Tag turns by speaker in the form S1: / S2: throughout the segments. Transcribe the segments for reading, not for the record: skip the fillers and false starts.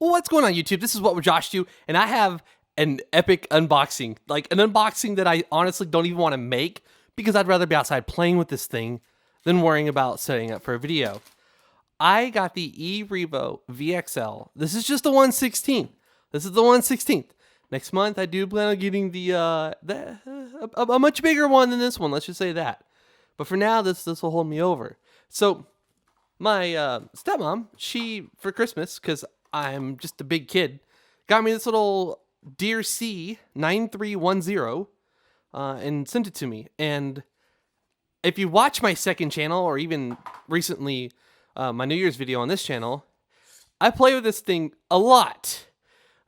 S1: Well, what's going on, YouTube? This is What Would Josh Do, and I have an epic unboxing. Like, an unboxing that I honestly don't even want to make because I'd rather be outside playing with this thing than worrying about setting up for a video. I got the E-Revo VXL. This is just the 1/16. This is the 1/16. Next month, I do plan on getting a much bigger one than this one. Let's just say that. But for now, this will hold me over. So, my stepmom, she, for Christmas, because I'm just a big kid, got me this little Dear C 9310 and sent it to me. And if you watch my second channel, or even recently my New Year's video on this channel, I play with this thing a lot.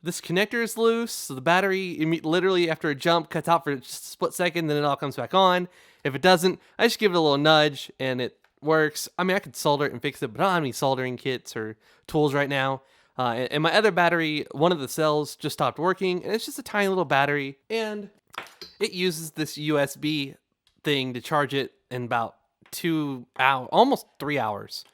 S1: This connector is loose, so the battery literally after a jump cuts out for a split second, then it all comes back on. If it doesn't, I just give it a little nudge and it works. I mean, I could solder it and fix it, but I don't have any soldering kits or tools right now. And my other battery, one of the cells just stopped working, and it's just a tiny little battery, and it uses this USB thing to charge it in about 2 hours, almost 3 hours.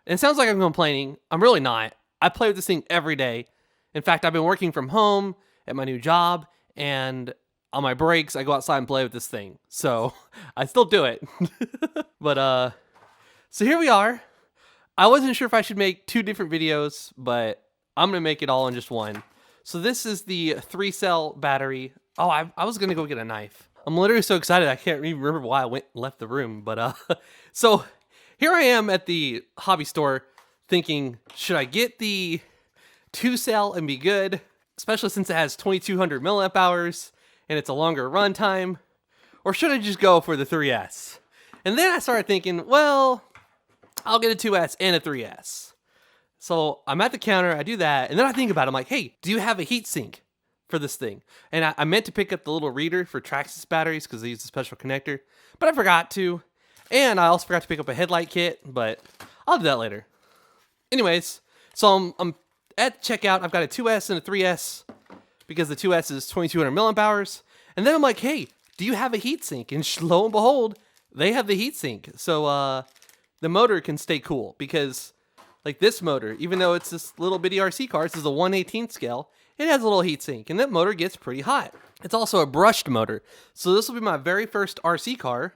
S1: And it sounds like I'm complaining. I'm really not. I play with this thing every day. In fact, I've been working from home at my new job, and on my breaks, I go outside and play with this thing. So I still do it. But so here we are. I wasn't sure if I should make 2 different videos, but I'm going to make it all in just one. So this is the 3-cell battery. Oh, I was going to go get a knife. I'm literally so excited I can't even remember why I left the room. But so here I am at the hobby store thinking, should I get the 2-cell and be good? Especially since it has 2200 milliamp hours and it's a longer runtime. Or should I just go for the 3S? And then I started thinking, well, I'll get a 2S and a 3S. So I'm at the counter, I do that, and then I think about it. I'm like, hey, do you have a heatsink for this thing? And I meant to pick up the little reader for Traxxas batteries because they use a special connector, but I forgot to. And I also forgot to pick up a headlight kit, but I'll do that later. Anyways, so I'm at checkout. I've got a 2S and a 3S because the 2S is 2200 milliamp hours. And then I'm like, hey, do you have a heatsink? And lo and behold, they have the heatsink. So the motor can stay cool because, like, this motor, even though it's this little bitty RC car, this is a 1/18 scale, it has a little heatsink, and that motor gets pretty hot. It's also a brushed motor. So this will be my very first RC car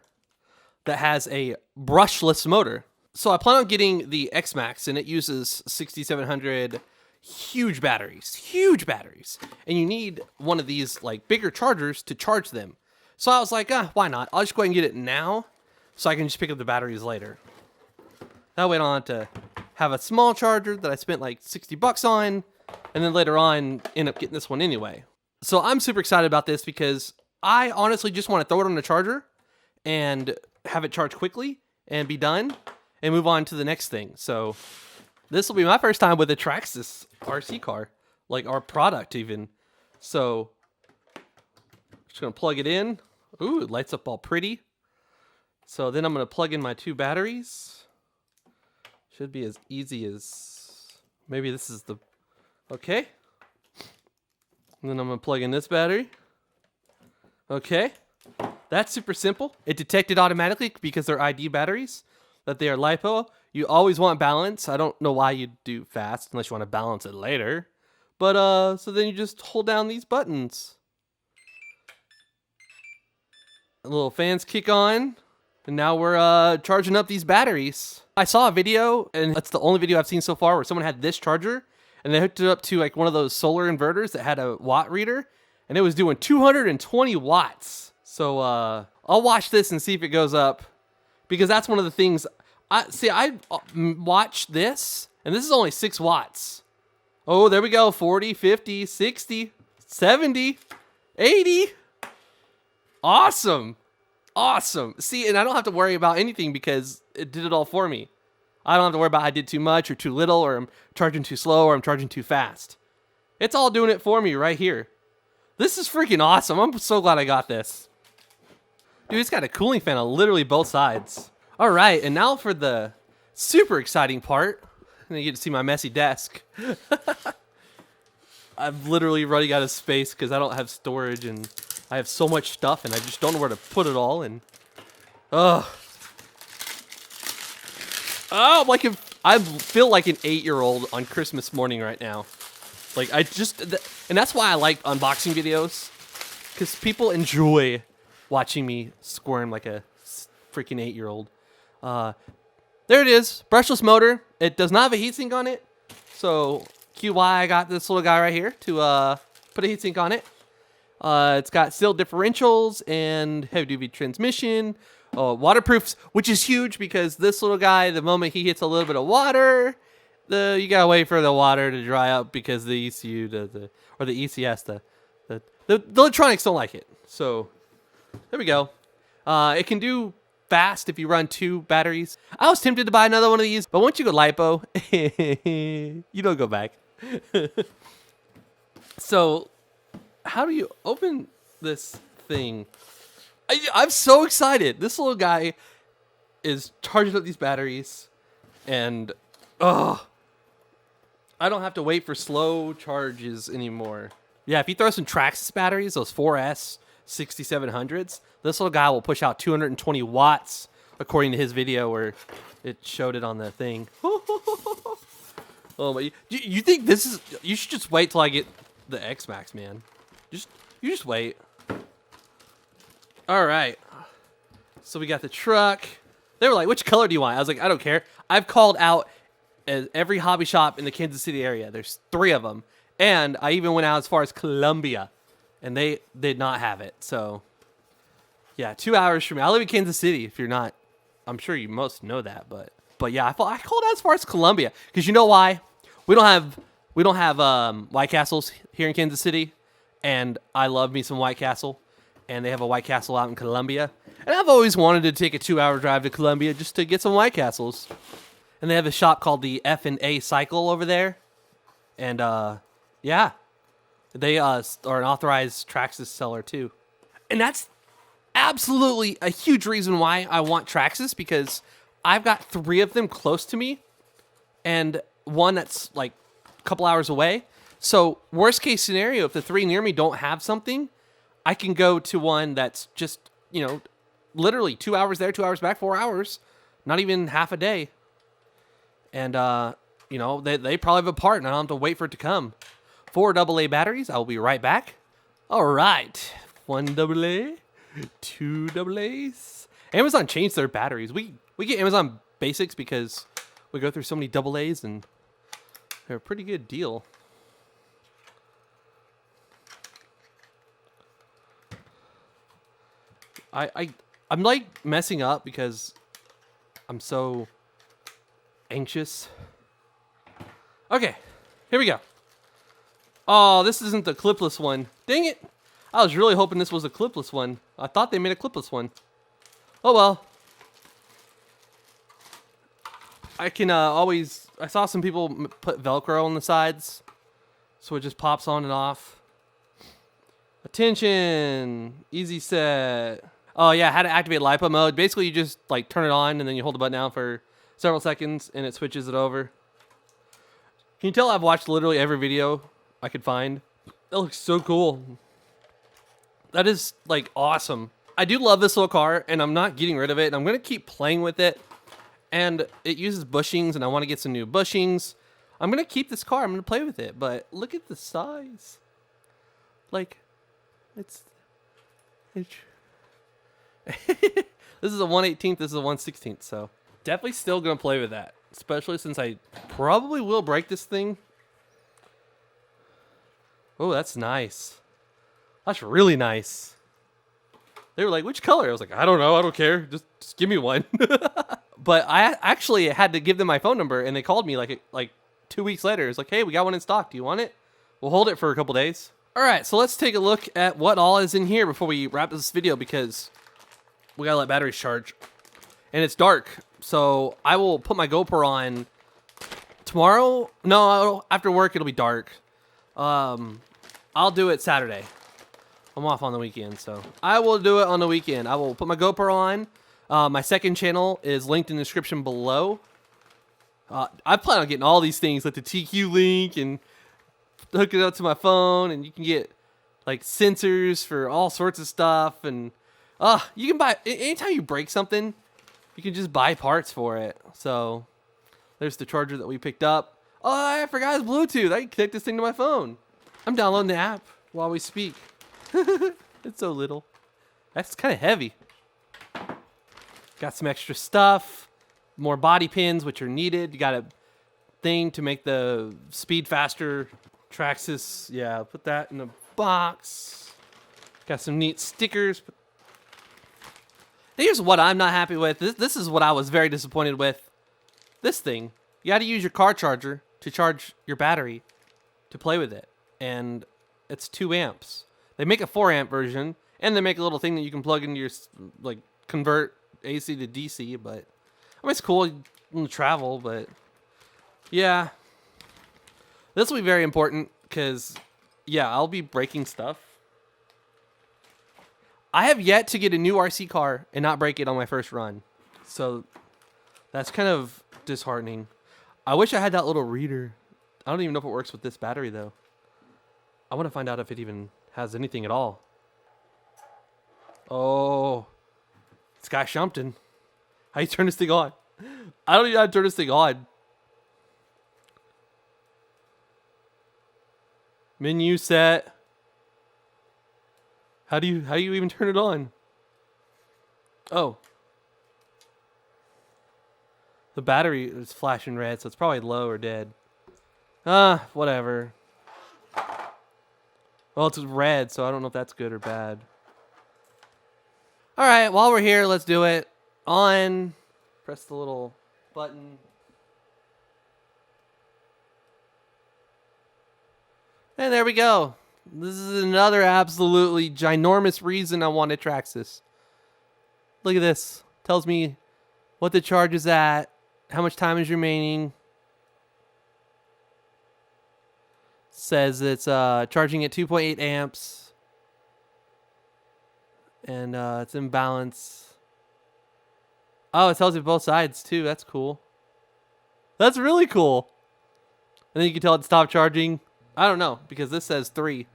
S1: that has a brushless motor. So I plan on getting the X-Max, and it uses 6700 huge batteries. And you need one of these, like, bigger chargers to charge them. So I was like, why not? I'll just go ahead and get it now so I can just pick up the batteries later. That way I don't have to have a small charger that I spent like $60 on, and then later on end up getting this one anyway. So I'm super excited about this because I honestly just want to throw it on the charger and have it charge quickly and be done and move on to the next thing. So this will be my first time with a Traxxas RC car, like our product even. So just gonna plug it in. Ooh, it lights up all pretty. So then I'm gonna plug in my 2 batteries. Should be as easy as, maybe this is the, okay. And then I'm gonna plug in this battery. Okay, that's super simple. It detected automatically because they're ID batteries, that they are LiPo. You always want balance. I don't know why you do fast unless you want to balance it later. But so then you just hold down these buttons. The little fans kick on. And now we're charging up these batteries. I saw a video, and that's the only video I've seen so far, where someone had this charger, and they hooked it up to like one of those solar inverters that had a watt reader, and it was doing 220 watts. So I'll watch this and see if it goes up, because that's one of the things. I watched this, and this is only 6 watts. Oh, there we go, 40, 50, 60, 70, 80. Awesome. Awesome. See, and I don't have to worry about anything because it did it all for me. I don't have to worry about I did too much or too little, or I'm charging too slow, or I'm charging too fast. It's all doing it for me right here. This is freaking awesome. I'm so glad I got this. Dude, it's got a cooling fan on literally both sides. All right, and now for the super exciting part. And you get to see my messy desk. I'm literally running out of space because I don't have storage, and I have so much stuff, and I just don't know where to put it all. And I feel like an 8-year-old on Christmas morning right now. Like and that's why I like unboxing videos, because people enjoy watching me squirm like a freaking 8-year-old. There it is, brushless motor. It does not have a heatsink on it, so QY, I got this little guy right here to put a heatsink on it. It's got steel differentials and heavy-duty transmission. Waterproofs, which is huge because this little guy, the moment he hits a little bit of water, you gotta wait for the water to dry up because the ECU, the ECS, the electronics don't like it. So there we go. It can do fast if you run 2 batteries. I was tempted to buy another one of these, but once you go LiPo, you don't go back. So how do you open this thing? I'm so excited. This little guy is charging up these batteries, and I don't have to wait for slow charges anymore. Yeah, if you throw some Traxxas batteries, those 4S 6700s, this little guy will push out 220 watts, according to his video where it showed it on the thing. Oh my! You think this is? You should just wait till I get the X Max, man. You just wait. All right. So we got the truck. They were like, "Which color do you want?" I was like, "I don't care." I've called out every hobby shop in the Kansas City area. There's 3 of them, and I even went out as far as Columbia, and they did not have it. So, yeah, 2 hours from me. I live in Kansas City. If you're not, I'm sure you most know that, but yeah, I called out as far as Columbia because you know why? We don't have White Castles here in Kansas City, and I love me some White Castle, and they have a White Castle out in Columbia, and I've always wanted to take a 2-hour drive to Columbia just to get some White Castles. And they have a shop called the F&A Cycle over there, and yeah, they are an authorized Traxxas seller too, and that's absolutely a huge reason why I want Traxxas, because I've got 3 of them close to me, and one that's like a couple hours away. So worst case scenario, if the 3 near me don't have something, I can go to one that's just, literally 2 hours there, 2 hours back, 4 hours, not even half a day. And, they probably have a part, and I don't have to wait for it to come. 4 AA batteries. I'll be right back. All right. 1 AA, 2 AAs. Amazon changed their batteries. We get Amazon Basics because we go through so many AAs, and they're a pretty good deal. I'm like messing up because I'm so anxious. Okay, here we go. Oh, this isn't the clipless one. Dang it. I was really hoping this was a clipless one. I thought they made a clipless one. Oh well. I can always... I saw some people put Velcro on the sides, so it just pops on and off. Attention! Easy set. Oh yeah, how to activate LiPo mode. Basically, you just like turn it on and then you hold the button down for several seconds and it switches it over. Can you tell I've watched literally every video I could find? That looks so cool. That is like awesome. I do love this little car, and I'm not getting rid of it, and I'm gonna keep playing with it. And it uses bushings, and I want to get some new bushings. I'm gonna keep this car. I'm gonna play with it, but look at the size. Like, it's this is a 1/18th. This is a 1/16th. So definitely still gonna play with that, especially since I probably will break this thing. Oh, that's nice. That's really nice. They were like, which color? I was like, I don't know. I don't care. Just give me one. But I actually had to give them my phone number, and they called me like 2 weeks later. It's like, hey, we got one in stock. Do you want it? We'll hold it for a couple days. All right, so let's take a look at what all is in here before we wrap this video, because we got to let batteries charge. And it's dark, so I will put my GoPro on tomorrow. No, after work, it'll be dark. I'll do it Saturday. I'm off on the weekend, so I will do it on the weekend. I will put my GoPro on. My second channel is linked in the description below. I plan on getting all these things, like the TQ link, and hook it up to my phone, and you can get like sensors for all sorts of stuff. And you can buy, anytime you break something, you can just buy parts for it. So there's the charger that we picked up. Oh, I forgot it's Bluetooth. I can connect this thing to my phone. I'm downloading the app while we speak. It's so little. That's kind of heavy. Got some extra stuff. More body pins, which are needed. You got a thing to make the speed faster. Traxxas. Yeah, put that in the box. Got some neat stickers. Here's what I'm not happy with. This is what I was very disappointed with. This thing. You got to use your car charger to charge your battery to play with it. And it's 2 amps. They make a 4 amp version. And they make a little thing that you can plug into your, like, convert AC to DC. But, I mean, it's cool to travel, but, yeah. This will be very important because, yeah, I'll be breaking stuff. I have yet to get a new RC car and not break it on my first run. So, that's kind of disheartening. I wish I had that little reader. I don't even know if it works with this battery, though. I want to find out if it even has anything at all. Oh, Sky Shumpton. How you turn this thing on? I don't even know how to turn this thing on. Menu set. How do you even turn it on? Oh. The battery is flashing red, so it's probably low or dead. Whatever. Well, it's red, so I don't know if that's good or bad. All right, while we're here, let's do it. On. Press the little button. And there we go. This is another absolutely ginormous reason I wanted Traxxas. Look at this. Tells me what the charge is at, how much time is remaining. Says it's charging at 2.8 amps. And it's in balance. Oh, it tells you both sides too. That's cool. That's really cool. And then you can tell it stopped charging. I don't know, because this says 3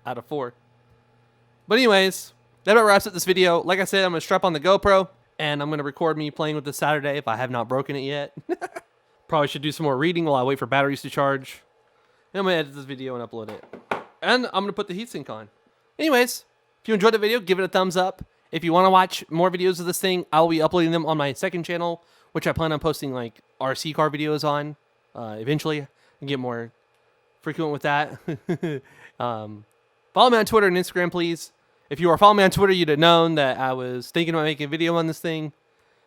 S1: out of 4. But anyways, that about wraps up this video. Like I said, I'm going to strap on the GoPro, and I'm going to record me playing with this Saturday if I have not broken it yet. Probably should do some more reading while I wait for batteries to charge. And I'm going to edit this video and upload it. And I'm going to put the heatsink on. Anyways, if you enjoyed the video, give it a thumbs up. If you want to watch more videos of this thing, I will be uploading them on my second channel, which I plan on posting like RC car videos on eventually, and get more frequent with that. Follow me on Twitter and Instagram, please. If you are following me on Twitter, you'd have known that I was thinking about making a video on this thing.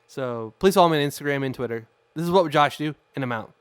S1: So please follow me on Instagram and Twitter. This is What Would Josh Do, and I'm out.